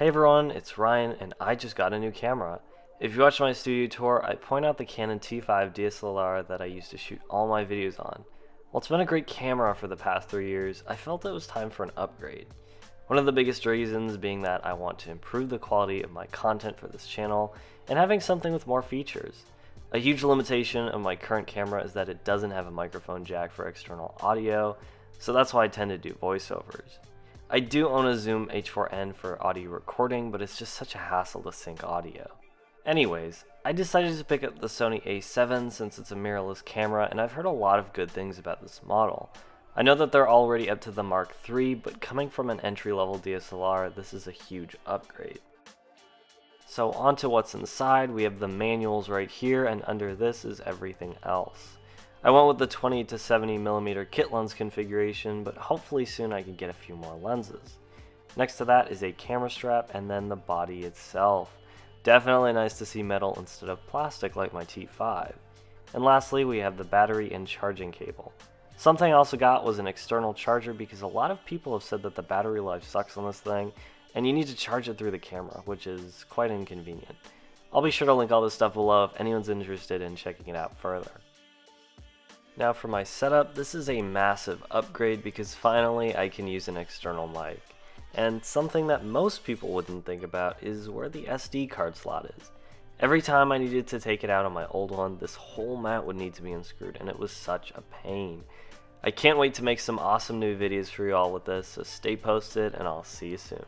Hey everyone, it's Ryan and I just got a new camera. If you watch my studio tour, I point out the Canon T5 DSLR that I used to shoot all my videos on. While it's been a great camera for the past 3 years, I felt it was time for an upgrade. One of the biggest reasons being that I want to improve the quality of my content for this channel and having something with more features. A huge limitation of my current camera is that it doesn't have a microphone jack for external audio, so that's why I tend to do voiceovers. I do own a Zoom H4n for audio recording, but it's just such a hassle to sync audio. Anyways, I decided to pick up the Sony A7 since it's a mirrorless camera, and I've heard a lot of good things about this model. I know that they're already up to the Mark III, but coming from an entry-level DSLR, this is a huge upgrade. So onto what's inside. We have the manuals right here, and under this is everything else. I went with the 20 to 70mm kit lens configuration, but hopefully soon I can get a few more lenses. Next to that is a camera strap and then the body itself. Definitely nice to see metal instead of plastic like my T5. And lastly, we have the battery and charging cable. Something I also got was an external charger because a lot of people have said that the battery life sucks on this thing and you need to charge it through the camera, which is quite inconvenient. I'll be sure to link all this stuff below if anyone's interested in checking it out further. Now for my setup, this is a massive upgrade because finally I can use an external mic. And something that most people wouldn't think about is where the SD card slot is. Every time I needed to take it out on my old one, this whole mount would need to be unscrewed and it was such a pain. I can't wait to make some awesome new videos for you all with this, so stay posted and I'll see you soon.